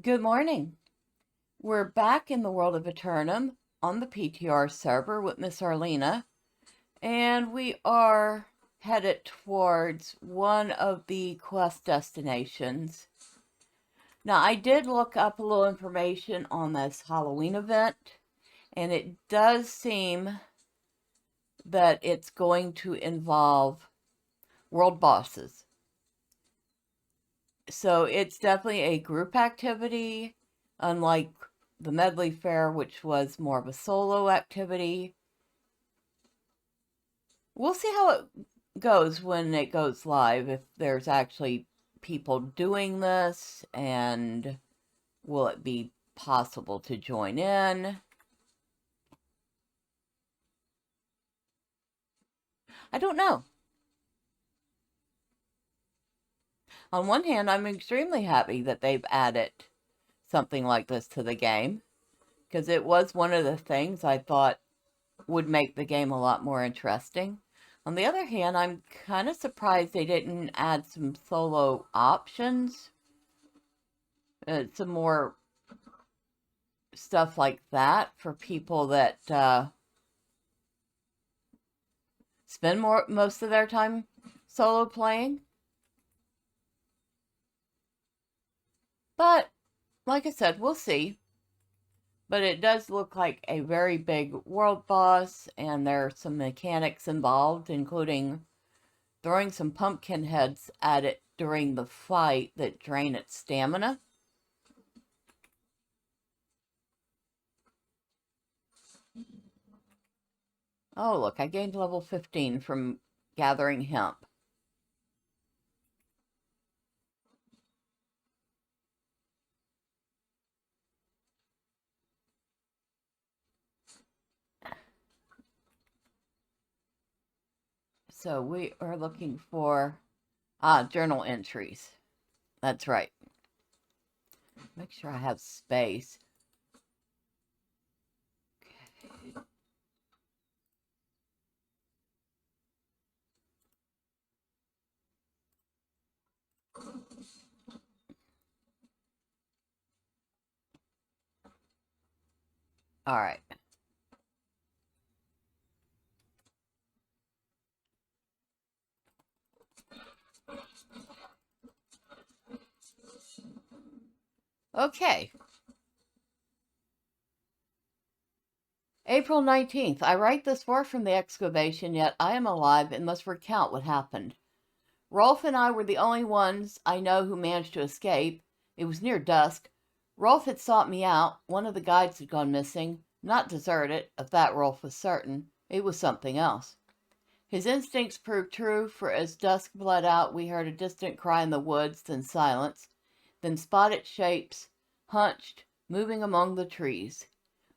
Good morning. We're back in the world of Eternum on the PTR server with Miss Arlena, and we are headed towards one of the quest destinations. Now, I did look up a little information on this Halloween event, and it does seem that it's going to involve world bosses. So it's definitely a group activity, unlike the Medley Fair, which was more of a solo activity. We'll see how it goes when it goes live, if there's actually people doing this, and will it be possible to join in? I don't know. On one hand, I'm extremely happy that they've added something like this to the game, because it was one of the things I thought would make the game a lot more interesting. On the other hand, I'm kind of surprised they didn't add some solo options. Some more stuff like that for people that spend most of their time solo playing. But, like I said, we'll see. But it does look like a very big world boss, and there are some mechanics involved, including throwing some pumpkin heads at it during the fight that drain its stamina. Oh, look, I gained level 15 from gathering hemp. So we are looking for journal entries. That's right. Make sure I have space. Okay. All right. Okay. April 19th. I write this far from the excavation, yet I am alive and must recount what happened. Rolf and I were the only ones I know who managed to escape. It was near dusk. Rolf had sought me out. One of the guides had gone missing. Not deserted, of that Rolf was certain. It was something else. His instincts proved true, for as dusk bled out, we heard a distant cry in the woods, then silence, then spotted shapes, hunched, moving among the trees.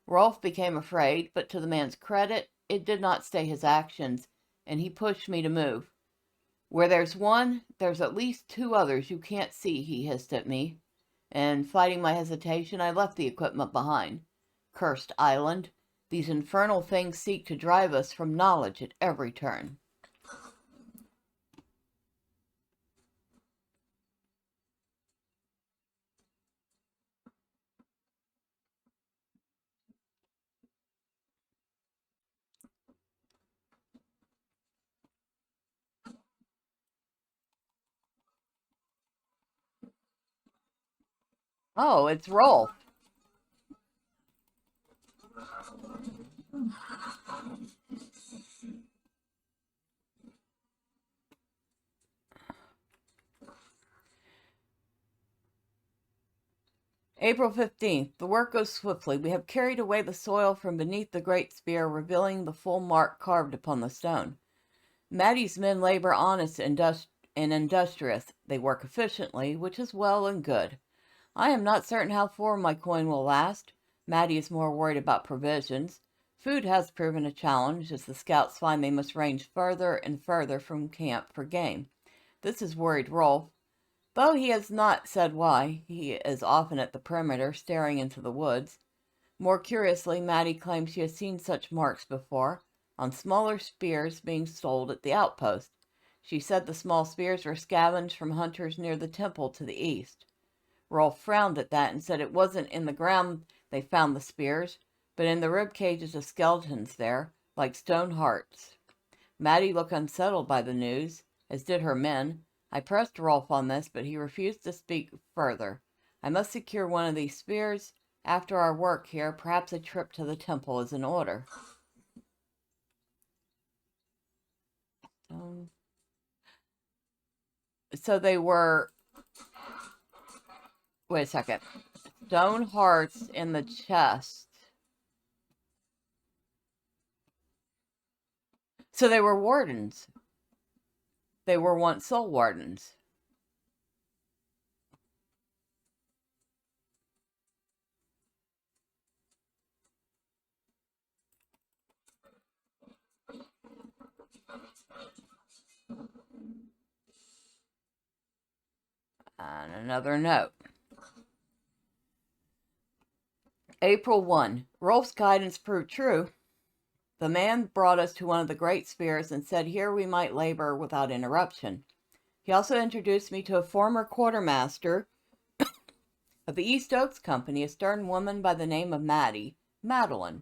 Rolf became afraid, but to the man's credit, it did not stay his actions, and he pushed me to move. Where there's one, there's at least two others you can't see, he hissed at me. And fighting my hesitation, I left the equipment behind. Cursed island. These infernal things seek to drive us from knowledge at every turn. Oh, it's Rolf. April 15th. The work goes swiftly. We have carried away the soil from beneath the great spear, revealing the full mark carved upon the stone. Maddie's men labor honest and industrious. They work efficiently, which is well and good. I am not certain how far my coin will last. Maddie is more worried about provisions. Food has proven a challenge, as the scouts find they must range further and further from camp for game. This has worried Rolf. Though he has not said why, he is often at the perimeter, staring into the woods. More curiously, Maddie claims she has seen such marks before, on smaller spears being sold at the outpost. She said the small spears were scavenged from hunters near the temple to the east. Rolf frowned at that and said it wasn't in the ground they found the spears, but in the rib cages of skeletons there, like stone hearts. Maddie looked unsettled by the news, as did her men. I pressed Rolf on this, but he refused to speak further. I must secure one of these spears. After our work here, perhaps a trip to the temple is in order. So they were... Wait a second. Stone hearts in the chest. So they were wardens. They were once soul wardens. And another note. April 1. Rolf's guidance proved true. The man brought us to one of the great spears and said here we might labor without interruption. He also introduced me to a former quartermaster of the East Oaks Company, a stern woman by the name of Madeline,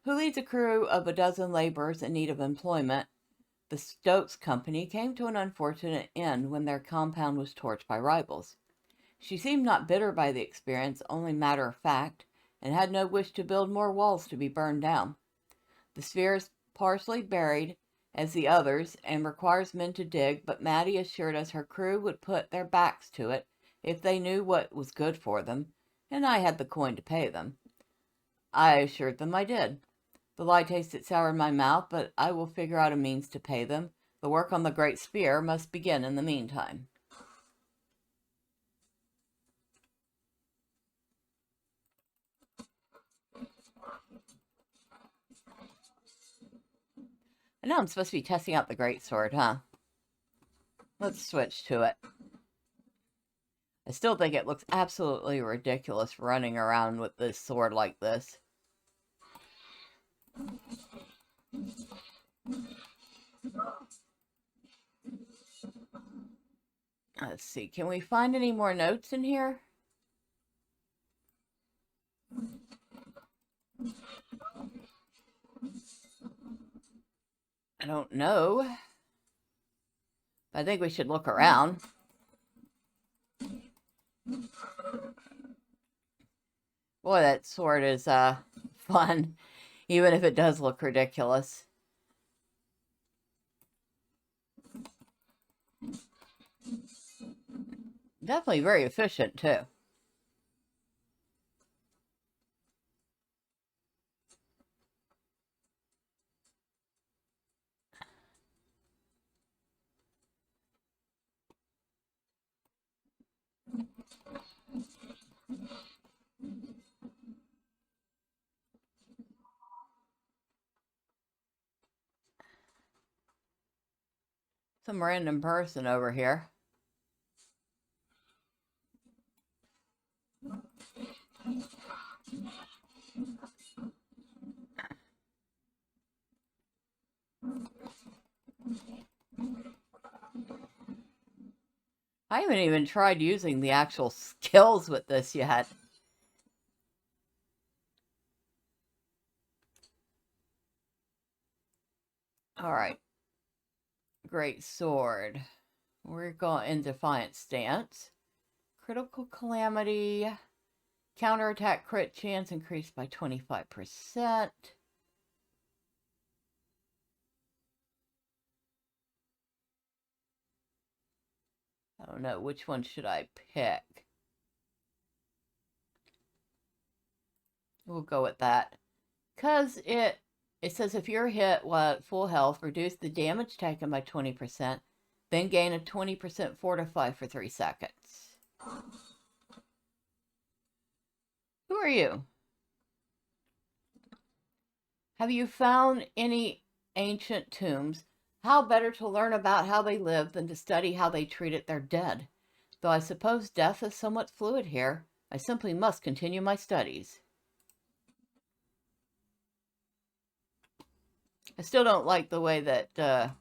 who leads a crew of a dozen laborers in need of employment. The Stokes Company came to an unfortunate end when their compound was torched by rivals. She seemed not bitter by the experience, only matter of fact, and had no wish to build more walls to be burned down. The sphere is partially buried, as the others, and requires men to dig, but Maddie assured us her crew would put their backs to it if they knew what was good for them, and I had the coin to pay them. I assured them I did. The lie tasted sour in my mouth, but I will figure out a means to pay them. The work on the great spear must begin in the meantime. I know I'm supposed to be testing out the greatsword, huh? Let's switch to it. I still think it looks absolutely ridiculous running around with this sword like this. Let's see, can we find any more notes in here? I don't know. I think we should look around. Boy, that sword is fun, even if it does look ridiculous. Definitely very efficient, too. Some random person over here. I haven't even tried using the actual skills with this yet. Alright. Great sword. We're going in Defiant Stance. Critical Calamity. Counterattack crit chance increased by 25%. I don't know, which one should I pick? We'll go with that. Because it says if you're hit while at full health, reduce the damage taken by 20%, then gain a 20% fortify for 3 seconds. Who are you? Have you found any ancient tombs? How better to learn about how they lived than to study how they treated their dead? Though I suppose death is somewhat fluid here, I simply must continue my studies. I still don't like the way that the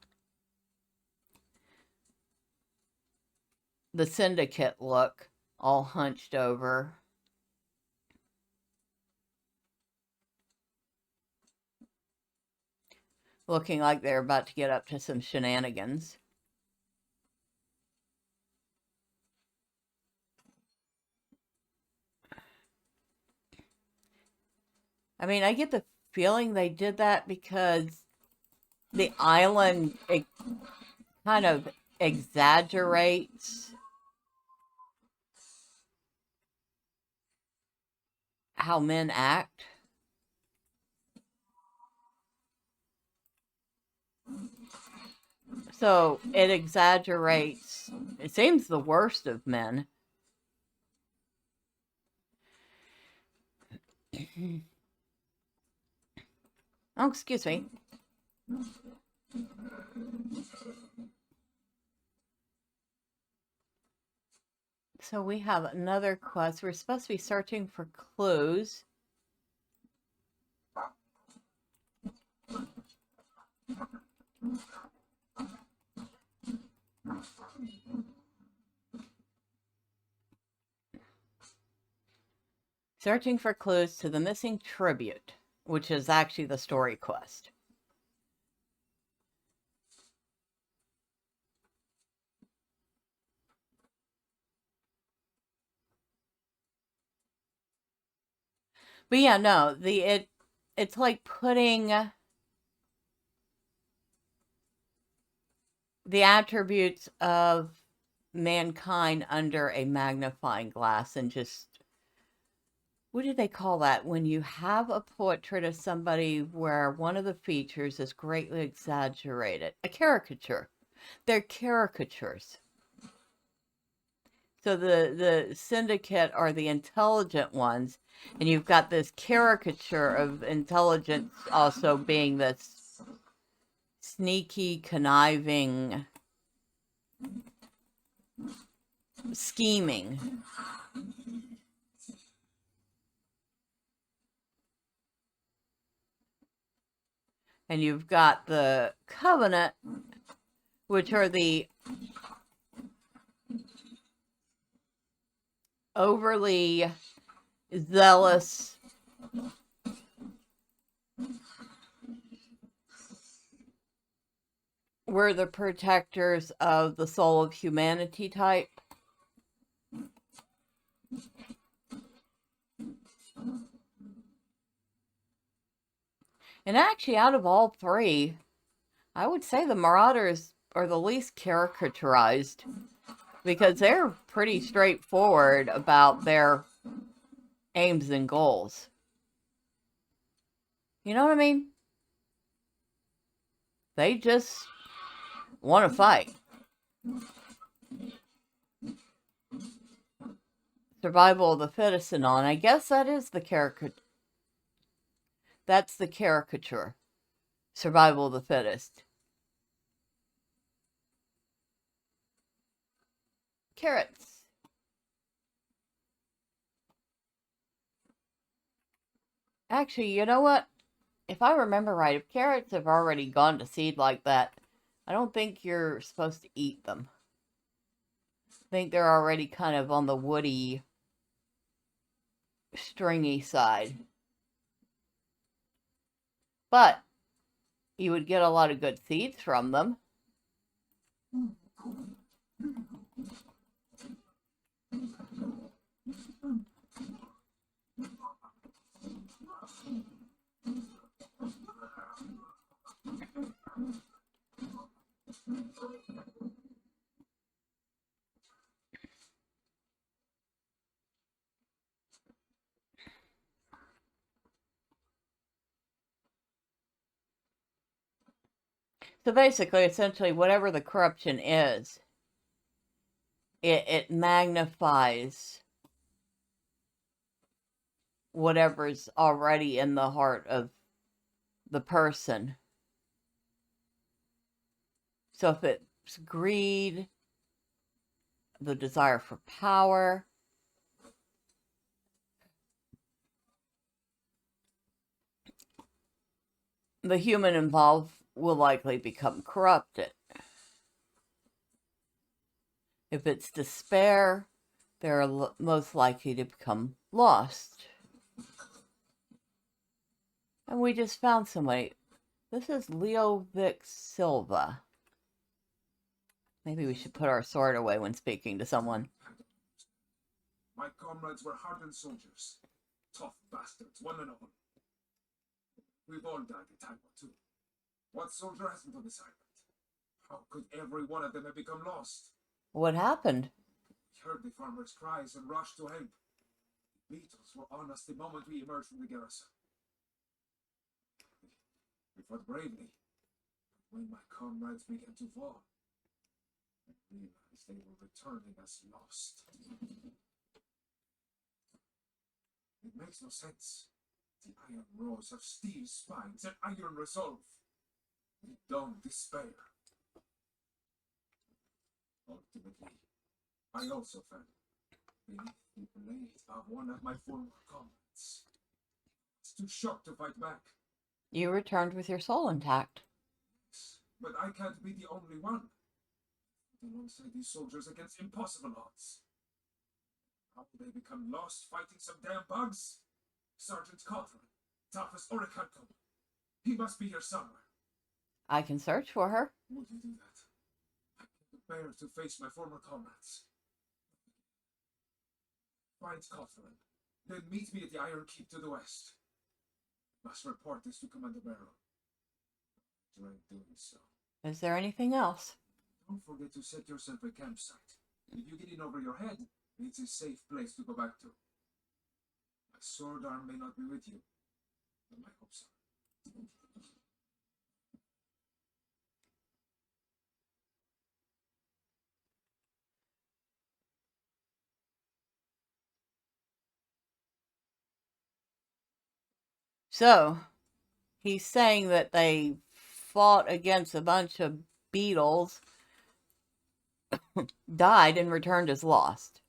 Syndicate look all hunched over. Looking like they're about to get up to some shenanigans. I mean, I get the feeling they did that because the island, it kind of exaggerates how men act. So it exaggerates, it seems, the worst of men. Oh, excuse me. So we have another quest. We're supposed to be searching for clues. Searching for clues to the missing tribute, which is actually the story quest. But yeah, no, it's like putting the attributes of mankind under a magnifying glass and just, what do they call that? When you have a portrait of somebody where one of the features is greatly exaggerated. A caricature. They're caricatures. So the syndicate are the intelligent ones, and you've got this caricature of intelligence also being this sneaky, conniving, scheming. And you've got the Covenant, which are the overly zealous, we're the protectors of the soul of humanity type. And actually, out of all three, I would say the Marauders are the least caricaturized because they're pretty straightforward about their aims and goals. You know what I mean? They just want to fight. Survival of the fittest and all. And I guess that is the caricature. That's the caricature. Survival of the fittest. Carrots. Actually, you know what? If I remember right, if carrots have already gone to seed like that, I don't think you're supposed to eat them. I think they're already kind of on the woody, stringy side. But you would get a lot of good seeds from them. So basically, essentially, whatever the corruption is, it magnifies whatever's already in the heart of the person. So if it's greed, the desire for power, the human involved will likely become corrupted. If it's despair, they're most likely to become lost. And we just found somebody. This is Leo Vic Silva. Maybe we should put our sword away when speaking to someone. My comrades were hardened soldiers. Tough bastards, one and all. We've all died a time or two. What soldier hasn't on this island? How could every one of them have become lost? What happened? We heard the farmers' cries and rushed to help. The beetles were on us the moment we emerged from the garrison. We fought bravely. When my comrades began to fall, I realized they were returning as lost. It makes no sense. The iron rows have steel spines and iron resolve. We don't despair. Ultimately, I also fell beneath the blade of one of my former comrades. It's too shocked to fight back. You returned with your soul intact. Yes, but I can't be the only one. Alongside these soldiers against impossible odds. How will they become lost fighting some damn bugs? Sergeant Cotton, toughest Oricantum. He must be here somewhere. I can search for her. Would you do that? I can't bear to face my former comrades. Find Cotton, then meet me at the Iron Keep to the west. Must report this to Commander Barrow. I dread doing so. Is there anything else? Don't forget to set yourself a campsite. If you get in over your head, it's a safe place to go back to. My sword arm may not be with you, but my hopes are. So, he's saying that they fought against a bunch of beetles, died, and returned as lost.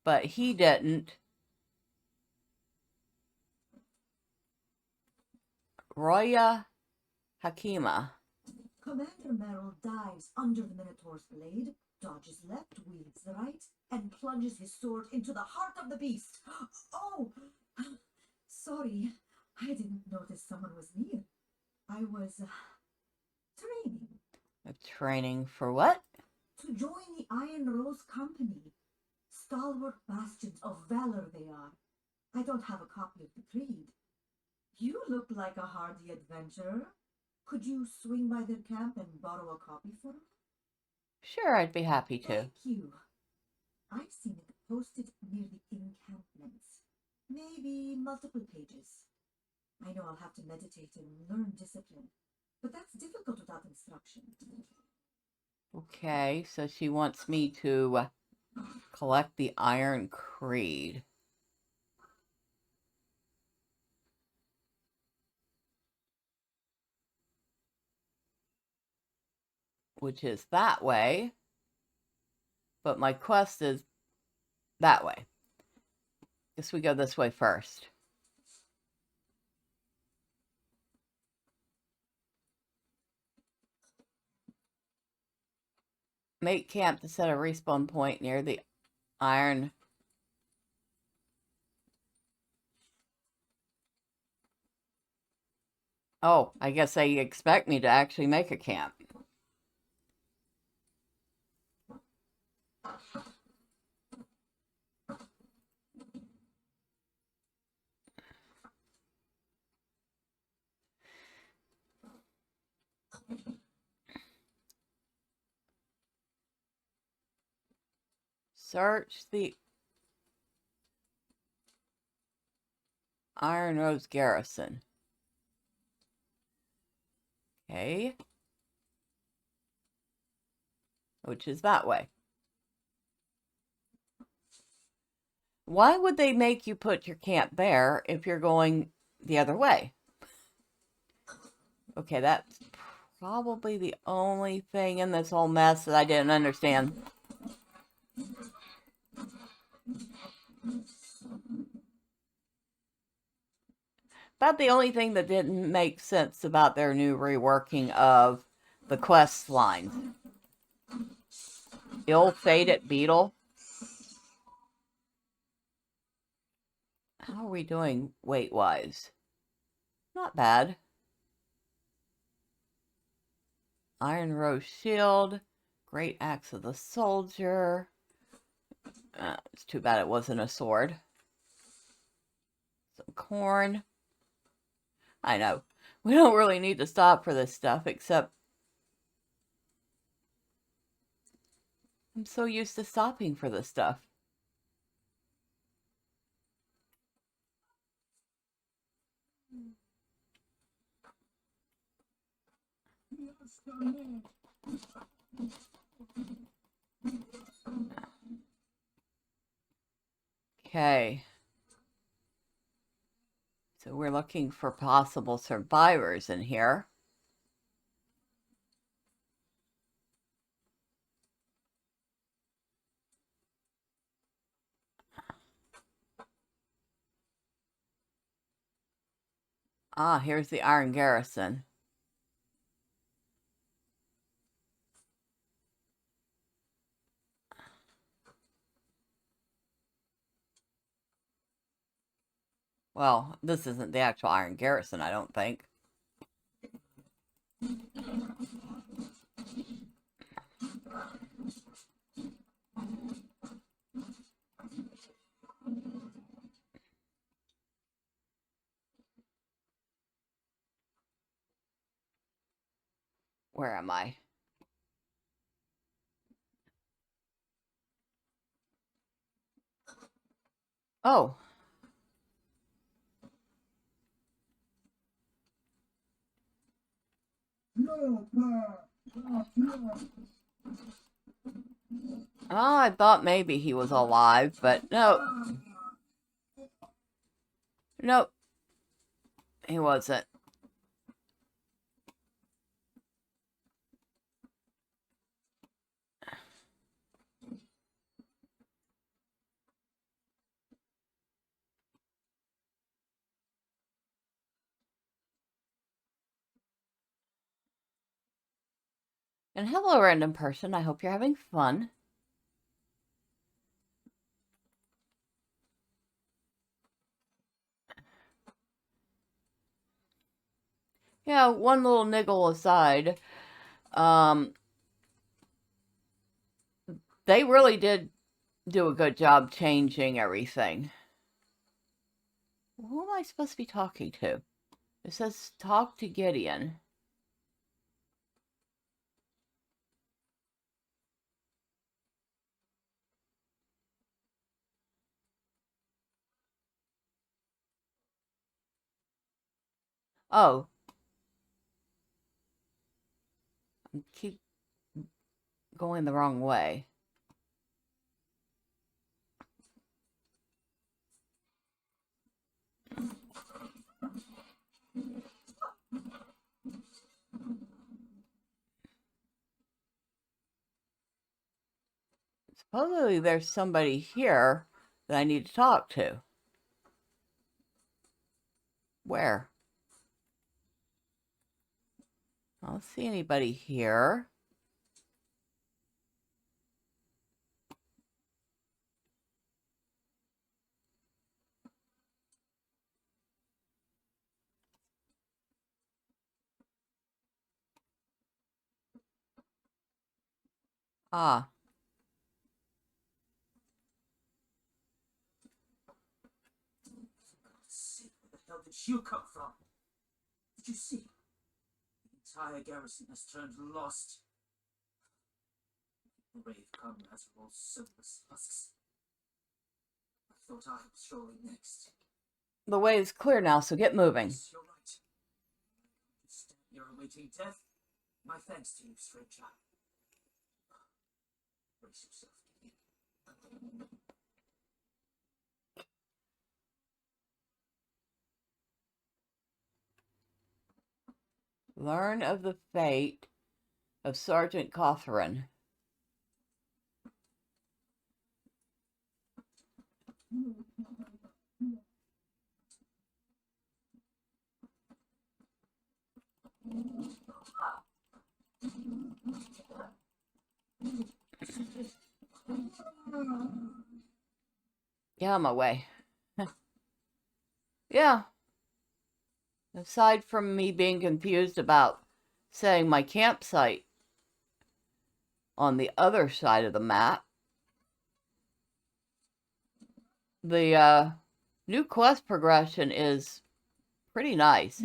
But he didn't. Roya Hakima. Commander Merrill dives under the Minotaur's blade, dodges left, weaves right, and plunges his sword into the heart of the beast. Oh! Sorry, I didn't notice someone was near. I was training. Training for what? To join the Iron Rose Company. Stalwart bastions of valor they are. I don't have a copy of the creed. You look like a hardy adventurer. Could you swing by their camp and borrow a copy for me? Sure, I'd be happy to. Thank you. I've seen it posted near the encampments. Maybe multiple pages. I know I'll have to meditate and learn discipline, but that's difficult without instruction. Okay, so she wants me to collect the Iron Creed. Which is that way. But my quest is that way. Guess we go this way first. Make camp to set a respawn point near the iron. Oh, I guess they expect me to actually make a camp. Search the Iron Rose Garrison. Okay. Which is that way. Why would they make you put your camp there if you're going the other way? Okay, that's probably the only thing in this whole mess that I didn't understand. About the only thing that didn't make sense about their new reworking of the quest lines. Ill-fated beetle. How are we doing weight-wise? Not bad. Iron Rose Shield. Great Axe of the Soldier. It's too bad it wasn't a sword. Some corn. I know. We don't really need to stop for this stuff, except I'm so used to stopping for this stuff. Okay. So we're looking for possible survivors in here. Ah, here's the Iron Garrison. Well, this isn't the actual Iron Garrison, I don't think. Where am I? Oh. Oh, I thought maybe he was alive, but no. Nope. He wasn't. And hello, random person. I hope you're having fun. Yeah, one little niggle aside. They really did do a good job changing everything. Who am I supposed to be talking to? It says talk to Gideon. Oh. I keep going the wrong way. Supposedly there's somebody here that I need to talk to. Where? I don't see anybody here. Ah. Where the hell did you come from? Did you see? The entire garrison has turned lost. Brave comrades are all soulless husks. I thought I was surely next. The way is clear now, so get moving. Yes, you're right. You stand here awaiting death. My thanks to you, stranger. Brace yourself, Gideon. Learn of the fate of Sergeant Cawthron. Get out of my way. Yeah. Aside from me being confused about setting my campsite on the other side of the map, the new quest progression is pretty nice.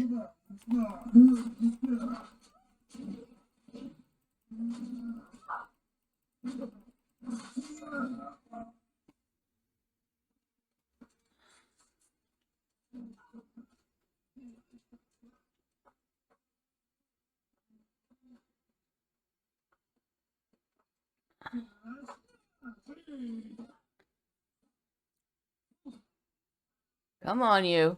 Come on, you.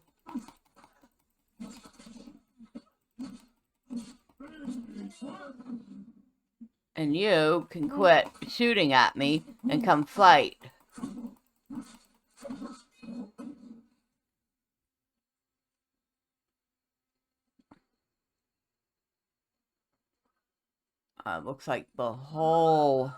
And you can quit shooting at me and come fight. Looks like the whole...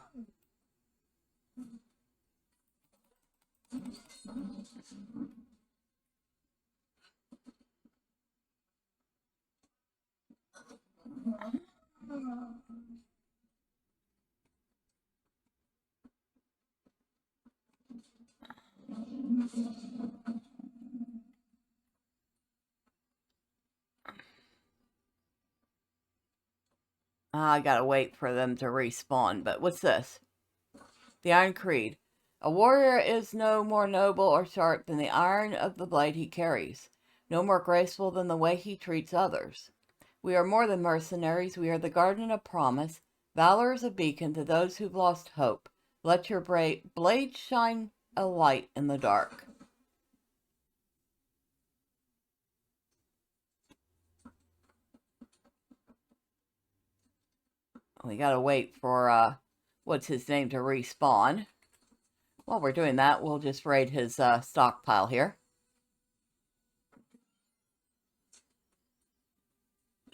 I gotta wait for them to respawn. But what's this? The Iron Creed. A warrior is no more noble or sharp than the iron of the blade he carries, no more graceful than the way he treats others. We are more than mercenaries. We are the Garden of Promise. Valor is a beacon to those who've lost hope. Let your blade shine a light in the dark. We gotta wait for, what's his name to respawn. While we're doing that, we'll just raid his stockpile here.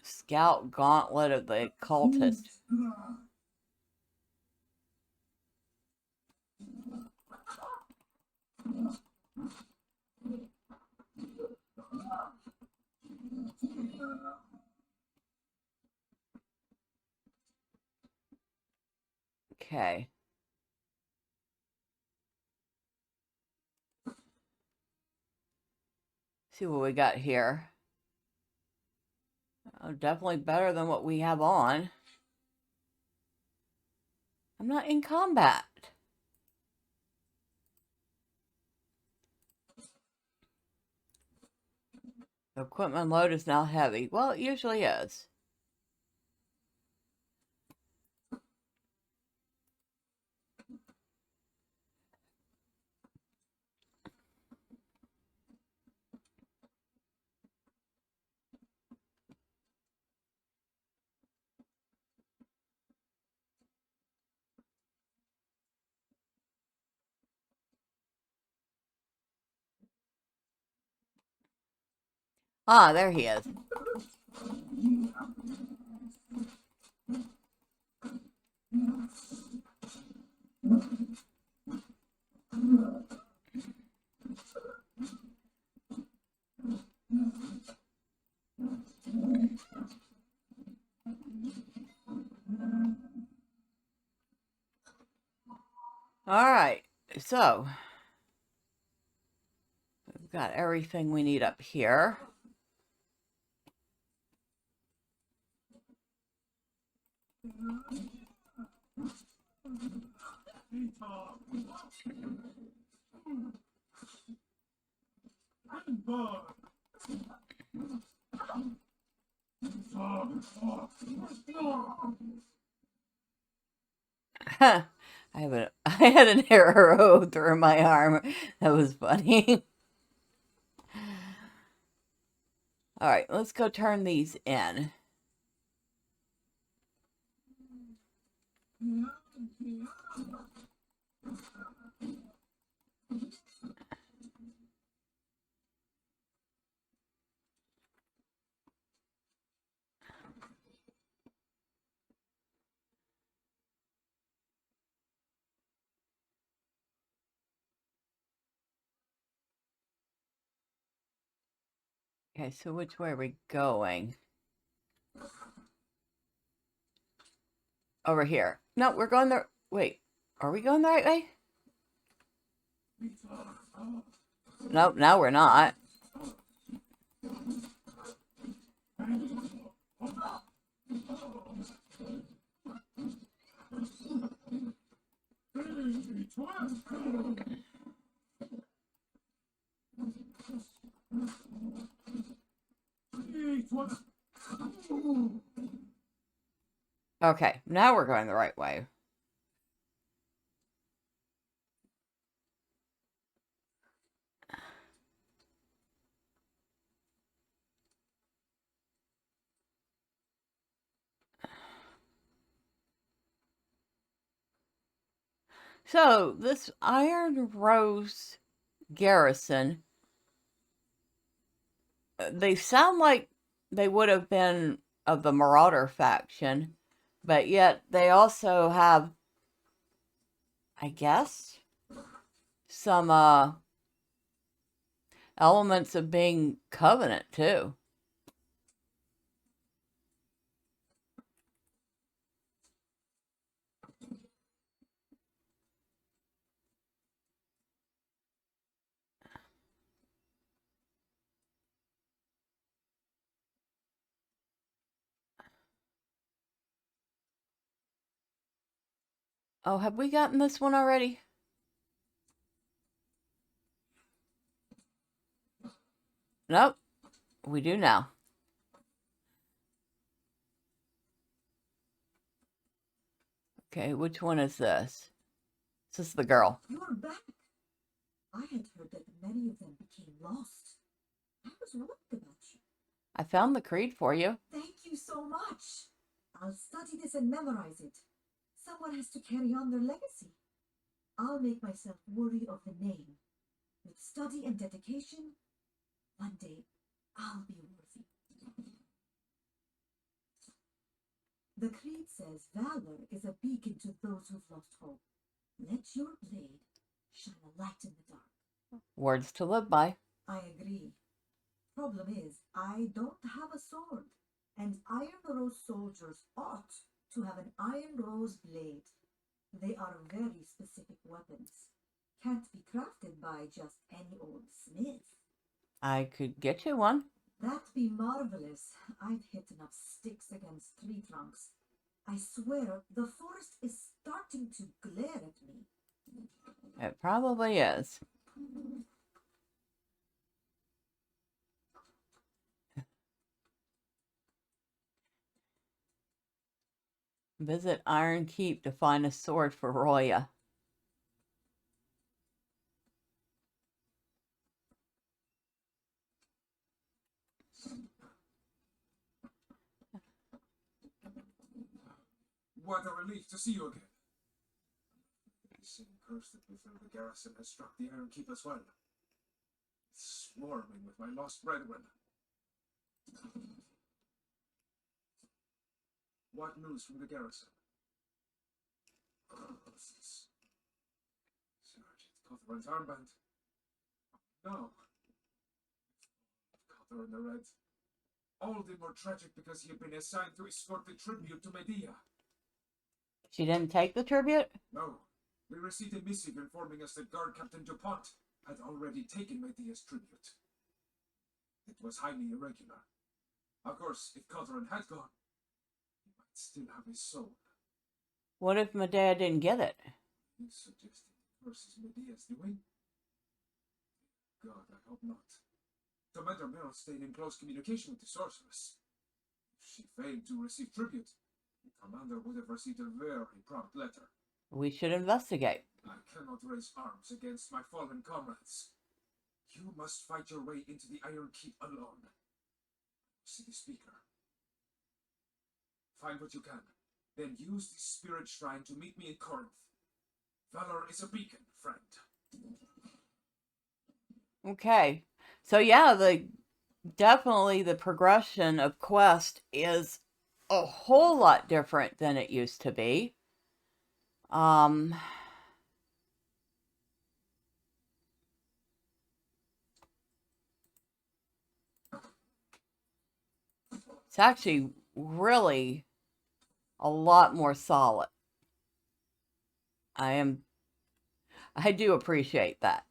Scout Gauntlet of the Cultist. Okay. See what we got here. Oh, definitely better than what we have on. I'm not in combat. The equipment load is now heavy. Well, it usually is. Ah, there he is. Alright, so we've got everything we need up here. I had an arrow through my arm. That was funny. Alright, let's go turn these in. Okay, so which way are we going? Over here. No, we're going the... Wait, are we going the right way? Nope, now we're not. Okay, now we're going the right way. So, this Iron Rose garrison, they sound like they would have been of the Marauder faction, but yet they also have, I guess, some elements of being Covenant too. Oh, have we gotten this one already? Nope, we do now. Okay, which one is this? This is the girl. You're back. I had heard that many of them became lost. I was worried about you. I found the creed for you. Thank you so much. I'll study this and memorize it. Someone has to carry on their legacy. I'll make myself worthy of the name. With study and dedication, one day I'll be worthy. The creed says valor is a beacon to those who've lost hope. Let your blade shine a light in the dark. Words to live by. I agree. Problem is, I don't have a sword, and Iron Rose soldiers ought to have an Iron Rose blade. They are very specific weapons. Can't be crafted by just any old smith. I could get you one. That'd be marvelous. I've hit enough sticks against tree trunks. I swear, the forest is starting to glare at me. It probably is. Visit Iron Keep to find a sword for Roya. What a relief to see you again. The same curse that befell the garrison has struck the Iron Keep as well. It's swarming with my lost brethren. What news from the garrison? Sergeant Cothran's armband. No. Cothran the Red. All the more tragic because he had been assigned to escort the tribute to Medea. She didn't take the tribute? No. We received a missive informing us that Guard Captain DuPont had already taken Medea's tribute. It was highly irregular. Of course, if Cothran had gone, he might still have his soul. What if Medea didn't get it? You suggesting the curse is Medea's doing? God, I hope not. Commander Merrill stayed in close communication with the sorceress. If she failed to receive tribute, the commander would have received a very prompt letter. We should investigate. I cannot raise arms against my fallen comrades. You must fight your way into the Iron Keep alone. See the speaker. Find what you can. Then use the spirit shrine to meet me in Corinth. Valor is a beacon, friend. Okay. So yeah, definitely the progression of quest is a whole lot different than it used to be. It's actually really a lot more solid. I do appreciate that.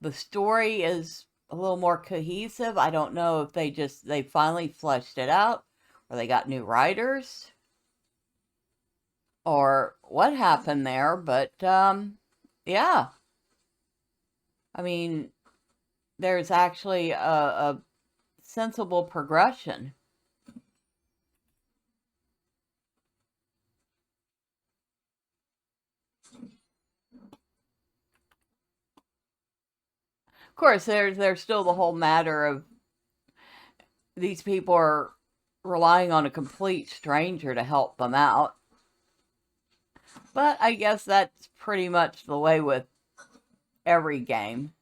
The story is a little more cohesive. I don't know if they finally fleshed it out, or they got new writers, or what happened there, but yeah. I mean, there's actually a sensible progression. Of course, there's still the whole matter of these people are relying on a complete stranger to help them out. But I guess that's pretty much the way with every game.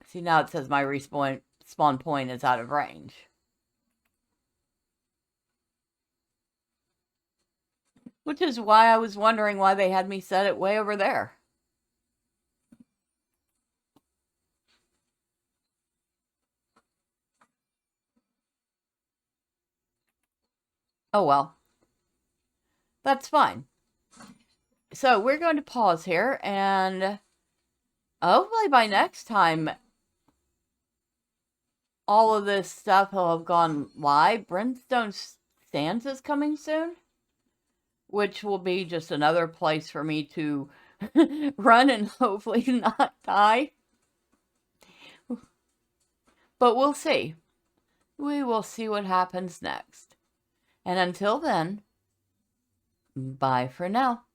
See, now it says my spawn point is out of range. Which is why I was wondering why they had me set it way over there. Oh well. That's fine. So we're going to pause here, and hopefully by next time all of this stuff will have gone live. Brimstone Sands is coming soon, which will be just another place for me to run and hopefully not die. But we'll see. We will see what happens next. And until then, bye for now.